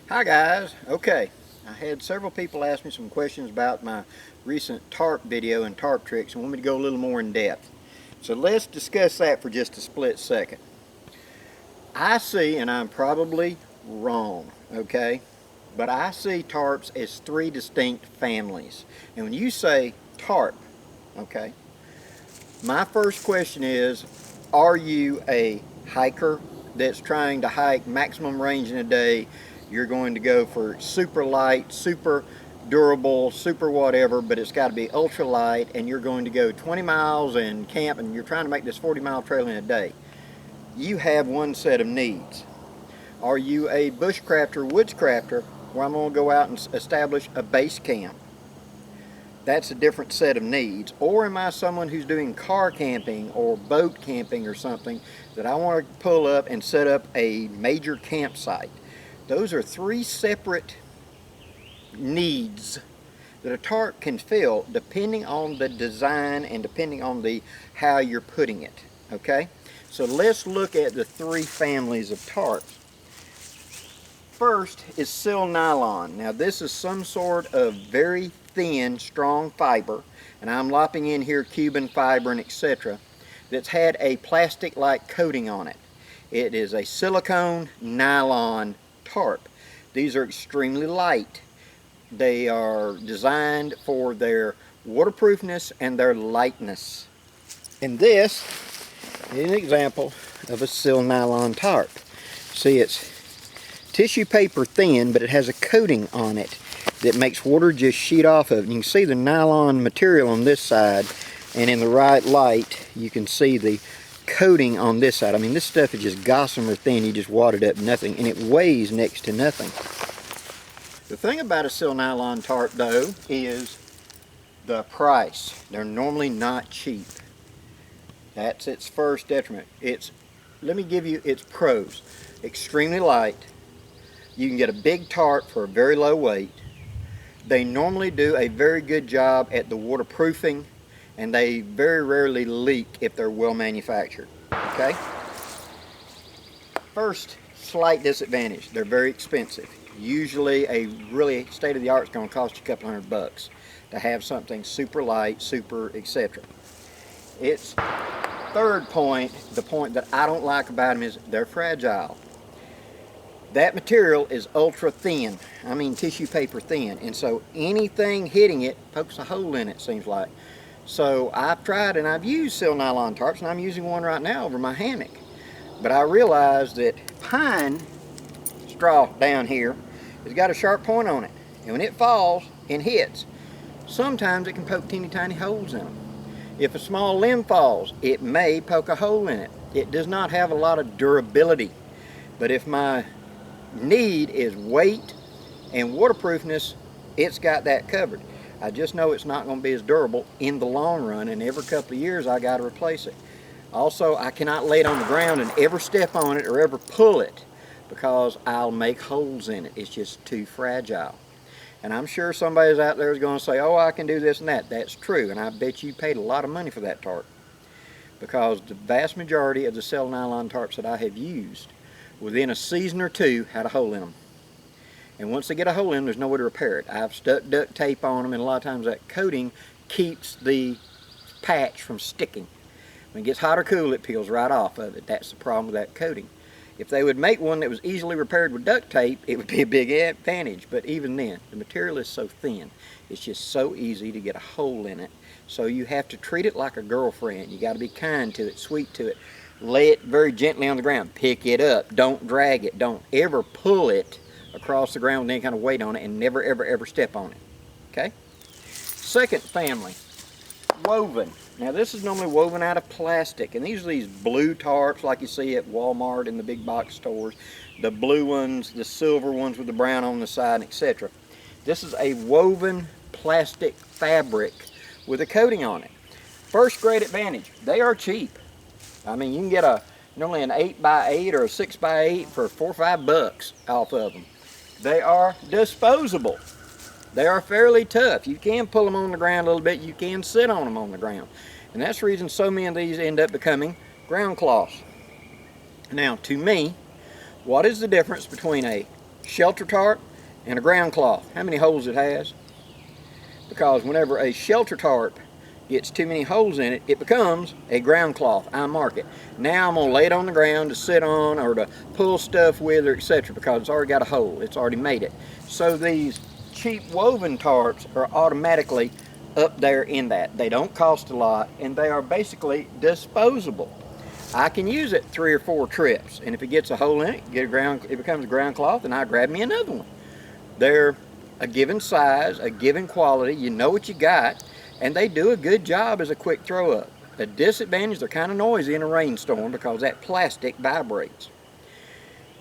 Hi guys. Okay, I had several people ask me some questions about my recent tarp video and tarp tricks and want me to go a little more in depth. So let's discuss that for just a split second. I see, and I'm probably wrong, okay, but I see tarps as three distinct families. And when you say tarp, okay, my first question is, are you a hiker that's trying to hike maximum range in a day? You're going to go for super light, super durable, super whatever, but it's got to be ultra light, and you're going to go 20 miles and camp, and you're trying to make this 40-mile trail in a day. You have one set of needs. Are you a bushcrafter, woodscrafter, where I'm going to go out and establish a base camp? That's a different set of needs. Or am I someone who's doing car camping or boat camping or something that I want to pull up and set up a major campsite? Those are three separate needs that a tarp can fill depending on the design and depending on how you're putting it. Okay? So let's look at the three families of tarps. First is Silnylon. Now this is some sort of very thin, strong fiber, and I'm lopping in here Cuban fiber and etc. that's had a plastic-like coating on it. It is a silicone nylon tarp. These are extremely light. They are designed for their waterproofness and their lightness. And this is an example of a Silnylon tarp. See, it's tissue paper thin, but it has a coating on it that makes water just sheet off of it. And you can see the nylon material on this side, and in the right light you can see the coating on this side. I mean, this stuff is just gossamer thin. You just wad it up, nothing, and it weighs next to nothing. The thing about a Silnylon tarp though is the price. They're normally not cheap. That's its first detriment. Let me give you its pros. Extremely light. You can get a big tarp for a very low weight. They normally do a very good job at the waterproofing, and they very rarely leak if they're well manufactured. Okay? First slight disadvantage, they're very expensive. Usually a really state-of-the-art is going to cost you a couple $100 to have something super light, super etc. Its third point, the point that I don't like about them, is they're fragile. That material is ultra thin. I mean tissue paper thin, and so anything hitting it pokes a hole in it, seems like. So I've tried and I've used Silnylon tarps, and I'm using one right now over my hammock. But I realized that pine straw down here has got a sharp point on it, and when it falls and hits, sometimes it can poke teeny tiny holes in them. If a small limb falls, it may poke a hole in it. It does not have a lot of durability. But if my need is weight and waterproofness, it's got that covered. I just know it's not going to be as durable in the long run, and every couple of years I got to replace it. Also, I cannot lay it on the ground and ever step on it or ever pull it, because I'll make holes in it. It's just too fragile. And I'm sure somebody's out there is going to say, oh, I can do this and that. That's true, and I bet you paid a lot of money for that tarp, because the vast majority of the Silnylon tarps that I have used, within a season or two, had a hole in them. And once they get a hole in them, there's no way to repair it. I've stuck duct tape on them, and a lot of times that coating keeps the patch from sticking. When it gets hot or cool, it peels right off of it. That's the problem with that coating. If they would make one that was easily repaired with duct tape, it would be a big advantage. But even then, the material is so thin, it's just so easy to get a hole in it. So you have to treat it like a girlfriend. You got to be kind to it, sweet to it. Lay it very gently on the ground. Pick it up. Don't drag it. Don't ever pull it across the ground with any kind of weight on it, and never ever ever step on it. Okay? Second family, woven. Now this is normally woven out of plastic, and these are these blue tarps like you see at Walmart and the big box stores. The blue ones, the silver ones with the brown on the side, etc. This is a woven plastic fabric with a coating on it. First great advantage, they are cheap. I mean, you can get normally an 8x8 or a 6x8 for $4 or $5 off of them. They are disposable. They are fairly tough. You can pull them on the ground a little bit. You can sit on them on the ground. And that's the reason so many of these end up becoming ground cloths. Now, to me, what is the difference between a shelter tarp and a ground cloth. How many holes it has? Because whenever a shelter tarp gets too many holes in it, it becomes a ground cloth. I mark it. Now I'm going to lay it on the ground to sit on or to pull stuff with or etc. because it's already got a hole. It's already made it. So these cheap woven tarps are automatically up there in that. They don't cost a lot and they are basically disposable. I can use it 3 or 4 trips, and if it gets a hole in it, it becomes a ground cloth, and I grab me another one. They're a given size, a given quality, you know what you got, and they do a good job as a quick throw up. The disadvantage, they're kind of noisy in a rainstorm because that plastic vibrates.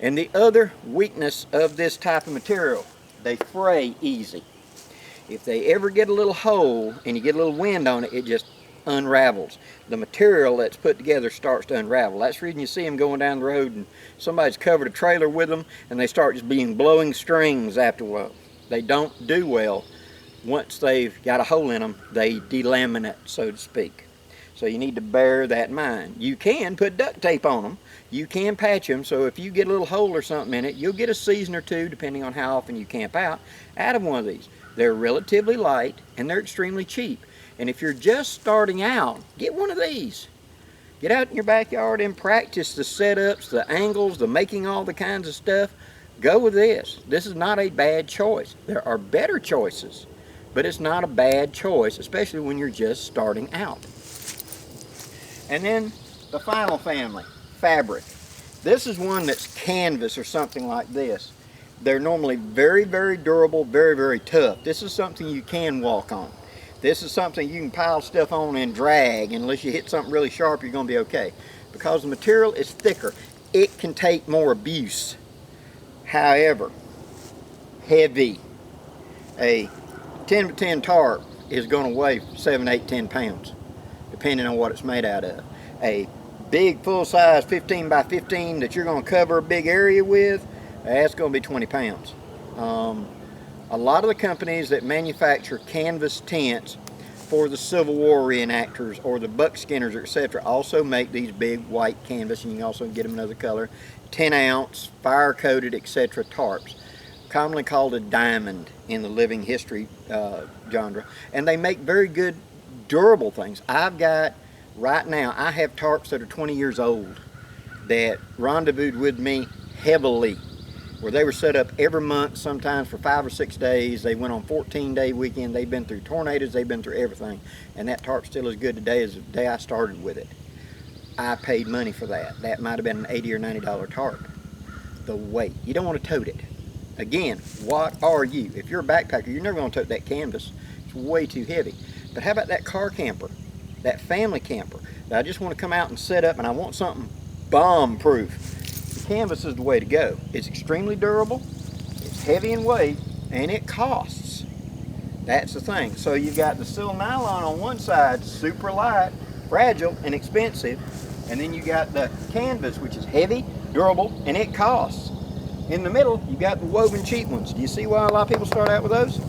And the other weakness of this type of material, they fray easy. If they ever get a little hole and you get a little wind on it, it just unravels. The material that's put together starts to unravel. That's the reason you see them going down the road and somebody's covered a trailer with them and they start just being blowing strings after a while. They don't do well. Once they've got a hole in them, they delaminate, so to speak. So you need to bear that in mind. You can put duct tape on them. You can patch them, so if you get a little hole or something in it, you'll get a season or 2, depending on how often you camp out of one of these. They're relatively light and they're extremely cheap. And if you're just starting out, get one of these. Get out in your backyard and practice the setups, the angles, the making all the kinds of stuff. Go with this. This is not a bad choice. There are better choices, but it's not a bad choice, especially when you're just starting out. And then the final family, fabric. This is one that's canvas or something like this. They're normally very, very durable, very, very tough. This is something you can walk on. This is something you can pile stuff on and drag. Unless you hit something really sharp, you're going to be okay. Because the material is thicker, it can take more abuse. However, heavy. A 10 by 10 tarp is going to weigh 7, 8, 10 pounds, depending on what it's made out of. A big full-size 15 by 15 that you're going to cover a big area with, that's going to be 20 pounds. A lot of the companies that manufacture canvas tents for the Civil War reenactors or the buckskinners, etc., also make these big white canvas, and you can also get them another color, 10-ounce, fire-coated, etc. tarps, commonly called a diamond in the living history genre. And they make very good, durable things. I've got, right now, I have tarps that are 20 years old that rendezvoused with me heavily, where they were set up every month, sometimes for 5 or 6 days. They went on 14-day weekend. They've been through tornadoes. They've been through everything. And that tarp still as good today as the day I started with it. I paid money for that. That might have been an $80 or $90 tarp. The weight. You don't want to tote it. Again, what are you? If you're a backpacker, you're never going to tote that canvas. It's way too heavy. But how about that car camper? That family camper that I just want to come out and set up and I want something bomb-proof. Canvas is the way to go. It's extremely durable, it's heavy in weight, and it costs. That's the thing. So you've got the Silnylon on one side, super light, fragile, and expensive, and then you got the canvas, which is heavy, durable, and it costs. In the middle, you've got the woven cheap ones. Do you see why a lot of people start out with those?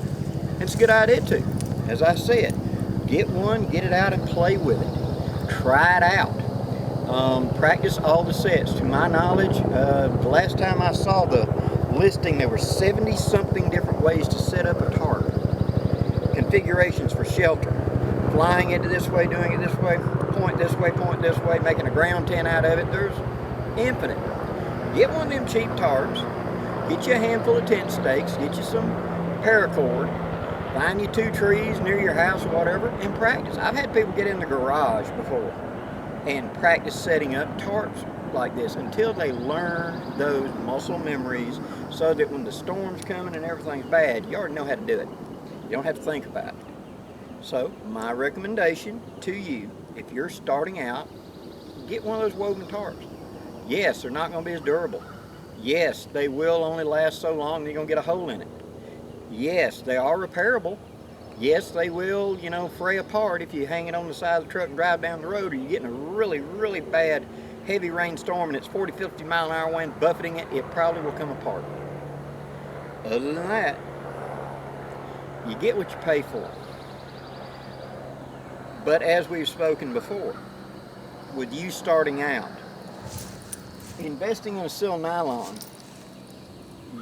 It's a good idea too. As I said, get one, get it out and play with it. Try it out. Practice all the sets. To my knowledge, the last time I saw the listing, there were 70-something different ways to set up a tarp. Configurations for shelter. Flying it this way, doing it this way, point this way, making a ground tent out of it. There's infinite. Get one of them cheap tarps. Get you a handful of tent stakes. Get you some paracord. Find you 2 trees near your house or whatever and practice. I've had people get in the garage before and practice setting up tarps like this until they learn those muscle memories so that when the storm's coming and everything's bad, you already know how to do it. You don't have to think about it. So my recommendation to you, if you're starting out, get one of those woven tarps. Yes, they're not going to be as durable. Yes, they will only last so long and you're going to get a hole in it. Yes, they are repairable. Yes, they will, fray apart if you hang it on the side of the truck and drive down the road, or you're getting a really, really bad heavy rainstorm and it's 40, 50 mile an hour wind buffeting it, it probably will come apart. Other than that, you get what you pay for. But as we've spoken before, with you starting out, investing in a Silnylon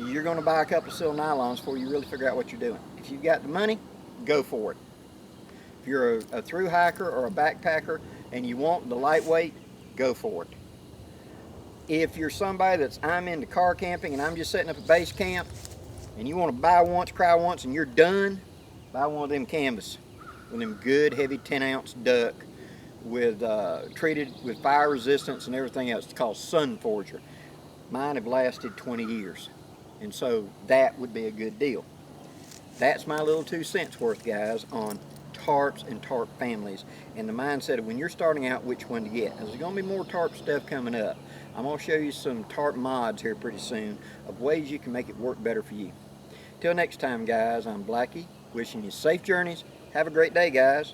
you're going to buy a couple of Silnylons before you really figure out what you're doing. If you've got the money, go for it. If you're a through hiker or a backpacker and you want the lightweight, go for it. If you're somebody I'm into car camping and I'm just setting up a base camp and you want to buy once, cry once, and you're done, buy one of them canvas with them good heavy 10-ounce duck with treated with fire resistance and everything else. It's called Sun Forger. Mine have lasted 20 years, and so that would be a good deal. That's my little 2 cents worth, guys, on tarps and tarp families and the mindset of when you're starting out which one to get. There's going to be more tarp stuff coming up. I'm going to show you some tarp mods here pretty soon of ways you can make it work better for you. Till next time, guys, I'm Blackie, wishing you safe journeys. Have a great day, guys.